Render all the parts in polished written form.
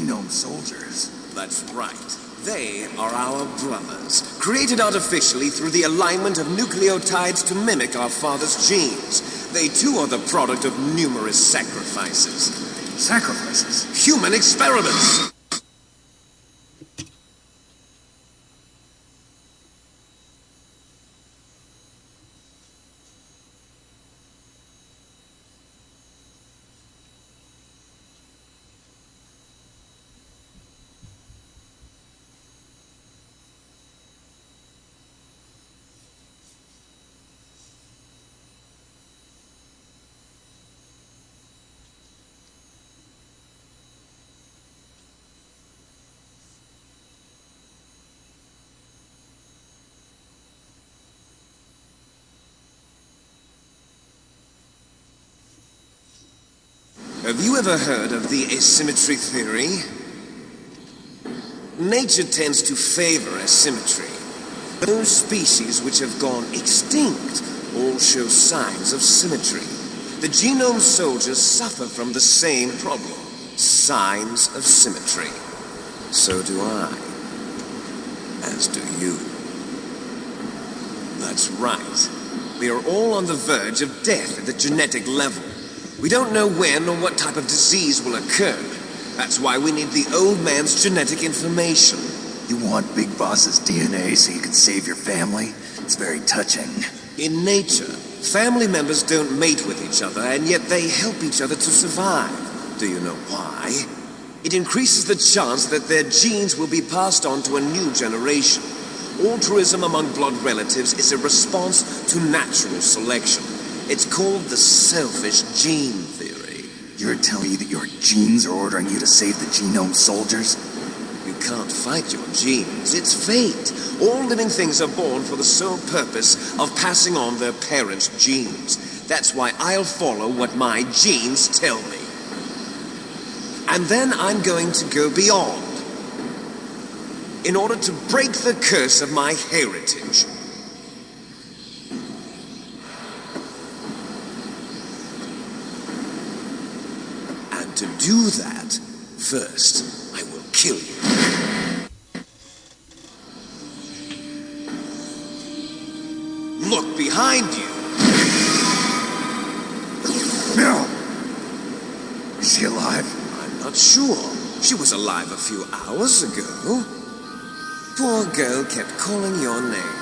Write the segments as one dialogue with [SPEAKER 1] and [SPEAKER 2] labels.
[SPEAKER 1] genome soldiers.
[SPEAKER 2] That's right. They are our brothers, created artificially through the alignment of nucleotides to mimic our father's genes. They too are the product of numerous sacrifices.
[SPEAKER 1] Sacrifices?
[SPEAKER 2] Human experiments! Have you ever heard of the asymmetry theory? Nature tends to favor asymmetry. Those species which have gone extinct all show signs of symmetry. The genome soldiers suffer from the same problem, signs of symmetry. So do I. As do you. That's right. We are all on the verge of death at the genetic level. We don't know when or what type of disease will occur. That's why we need the old man's genetic information.
[SPEAKER 1] You want Big Boss's DNA so you can save your family? It's very touching.
[SPEAKER 2] In nature, family members don't mate with each other, and yet they help each other to survive. Do you know why? It increases the chance that their genes will be passed on to a new generation. Altruism among blood relatives is a response to natural selection. It's called the selfish gene theory.
[SPEAKER 1] You're telling me that your genes are ordering you to save the genome soldiers?
[SPEAKER 2] You can't fight your genes. It's fate. All living things are born for the sole purpose of passing on their parents' genes. That's why I'll follow what my genes tell me. And then I'm going to go beyond, in order to break the curse of my heritage. To do that, first, I will kill you. Look behind you.
[SPEAKER 1] Meryl! Is she alive?
[SPEAKER 2] I'm not sure. She was alive a few hours ago. Poor girl kept calling your name.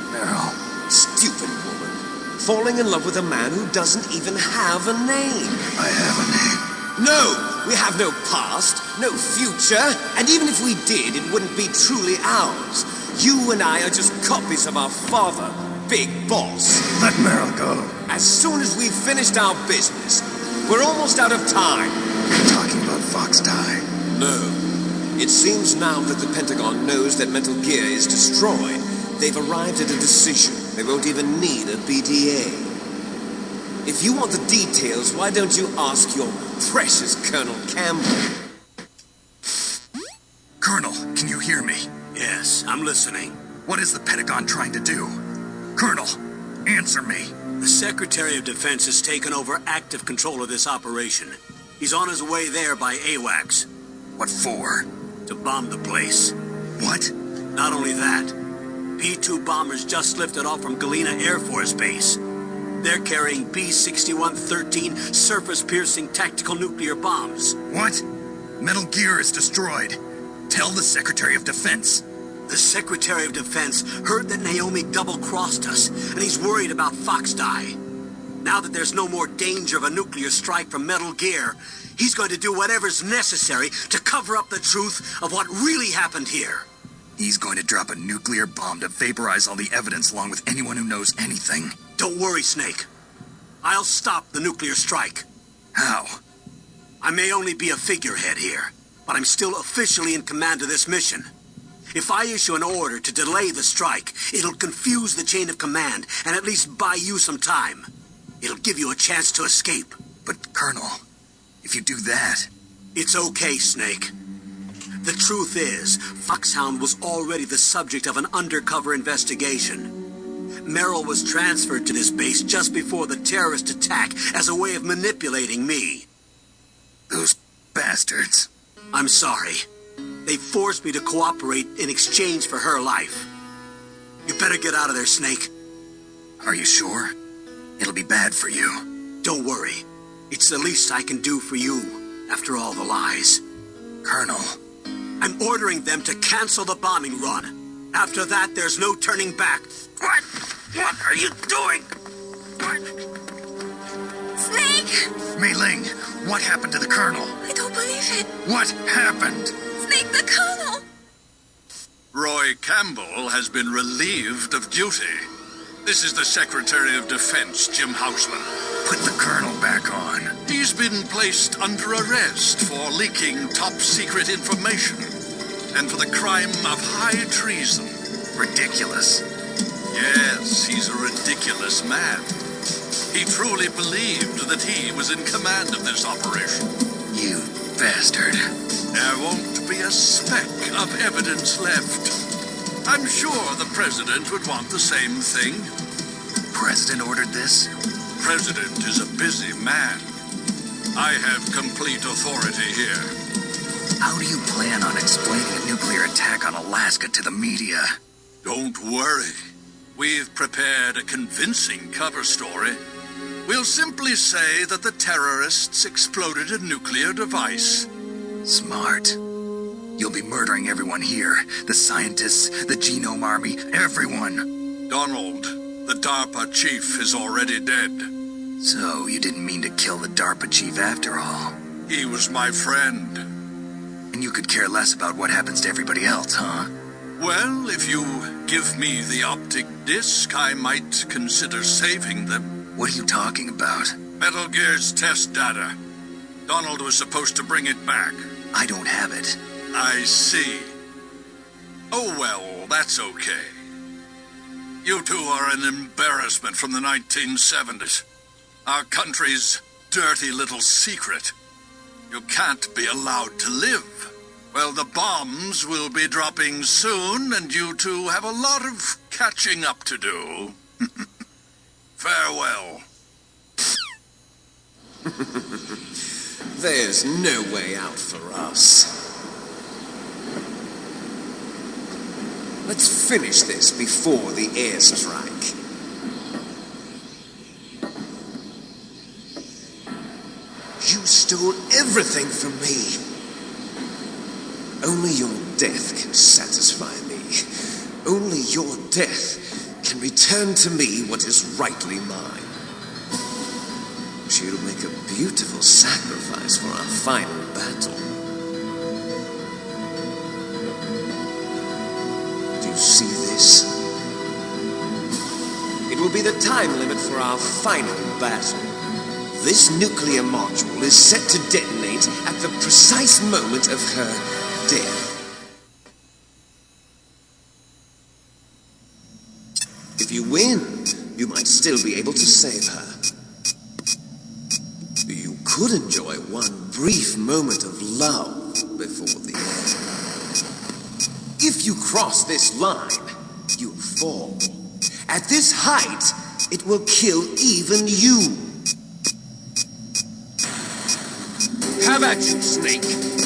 [SPEAKER 1] Meryl.
[SPEAKER 2] Stupid woman. Falling in love with a man who doesn't even have a name.
[SPEAKER 1] I have a name.
[SPEAKER 2] No! We have no past, no future, and even if we did, it wouldn't be truly ours. You and I are just copies of our father, Big Boss.
[SPEAKER 1] Let Meryl go.
[SPEAKER 2] As soon as we've finished our business, we're almost out of time.
[SPEAKER 1] You're talking about Fox Die.
[SPEAKER 2] No. It seems now that the Pentagon knows that Metal Gear is destroyed. They've arrived at a decision. They won't even need a BDA. If you want the details, why don't you ask your precious Colonel Campbell?
[SPEAKER 1] Colonel, can you hear me?
[SPEAKER 3] Yes, I'm listening.
[SPEAKER 1] What is the Pentagon trying to do? Colonel, answer me.
[SPEAKER 3] The Secretary of Defense has taken over active control of this operation. He's on his way there by AWACS.
[SPEAKER 1] What for?
[SPEAKER 3] To bomb the place.
[SPEAKER 1] What?
[SPEAKER 3] Not only that, P-2 bombers just lifted off from Galena Air Force Base. They're carrying B-6113 surface-piercing tactical nuclear bombs.
[SPEAKER 1] What? Metal Gear is destroyed. Tell the Secretary of Defense.
[SPEAKER 3] The Secretary of Defense heard that Naomi double-crossed us, and he's worried about Fox Die. Now that there's no more danger of a nuclear strike from Metal Gear, he's going to do whatever's necessary to cover up the truth of what really happened here.
[SPEAKER 1] He's going to drop a nuclear bomb to vaporize all the evidence along with anyone who knows anything.
[SPEAKER 3] Don't worry, Snake. I'll stop the nuclear strike.
[SPEAKER 1] How?
[SPEAKER 3] I may only be a figurehead here, but I'm still officially in command of this mission. If I issue an order to delay the strike, it'll confuse the chain of command and at least buy you some time. It'll give you a chance to escape.
[SPEAKER 1] But, Colonel, if you do that...
[SPEAKER 3] It's okay, Snake. The truth is, Foxhound was already the subject of an undercover investigation. Merrill was transferred to this base just before the terrorist attack as a way of manipulating me.
[SPEAKER 1] Those bastards.
[SPEAKER 3] I'm sorry. They forced me to cooperate in exchange for her life. You better get out of there, Snake.
[SPEAKER 1] Are you sure? It'll be bad for you.
[SPEAKER 3] Don't worry. It's the least I can do for you, after all the lies.
[SPEAKER 1] Colonel.
[SPEAKER 3] I'm ordering them to cancel the bombing run. After that, there's no turning back.
[SPEAKER 1] What? What are you doing? What?
[SPEAKER 4] Snake!
[SPEAKER 1] Mei Ling, what happened to the Colonel?
[SPEAKER 4] I don't believe it.
[SPEAKER 1] What happened?
[SPEAKER 4] Snake, the Colonel!
[SPEAKER 5] Roy Campbell has been relieved of duty. This is the Secretary of Defense, Jim Houseman.
[SPEAKER 1] Put the Colonel back on.
[SPEAKER 5] He's been placed under arrest for leaking top-secret information and for the crime of high treason.
[SPEAKER 1] Ridiculous.
[SPEAKER 5] Yes, he's a ridiculous man. He truly believed that he was in command of this operation.
[SPEAKER 1] You bastard.
[SPEAKER 5] There won't be a speck of evidence left. I'm sure the President would want the same thing.
[SPEAKER 1] President ordered this?
[SPEAKER 5] President is a busy man. I have complete authority here.
[SPEAKER 1] How do you plan on explaining a nuclear attack on Alaska to the media?
[SPEAKER 5] Don't worry. We've prepared a convincing cover story. We'll simply say that the terrorists exploded a nuclear device.
[SPEAKER 1] Smart. You'll be murdering everyone here. The scientists, the Genome Army, everyone.
[SPEAKER 5] Donald, the DARPA chief, is already dead.
[SPEAKER 1] So, you didn't mean to kill the DARPA chief after all.
[SPEAKER 5] He was my friend.
[SPEAKER 1] And you could care less about what happens to everybody else, huh?
[SPEAKER 5] Well, if you give me the optic disc, I might consider saving them.
[SPEAKER 1] What are you talking about?
[SPEAKER 5] Metal Gear's test data. Donald was supposed to bring it back.
[SPEAKER 1] I don't have it.
[SPEAKER 5] I see. Oh well, that's okay. You two are an embarrassment from the 1970s. Our country's dirty little secret. You can't be allowed to live. Well, the bombs will be dropping soon, and you two have a lot of catching up to do. Farewell.
[SPEAKER 2] There's no way out for us. Let's finish this before the airstrike. You stole everything from me. Only your death can satisfy me. Only your death can return to me what is rightly mine. She'll make a beautiful sacrifice for our final battle. Do you see this? It will be the time limit for our final battle. This nuclear module is set to detonate at the precise moment of her death. If you win, you might still be able to save her. You could enjoy one brief moment of love before the end. If you cross this line, you'll fall. At this height, it will kill even you. Have at you, Snake.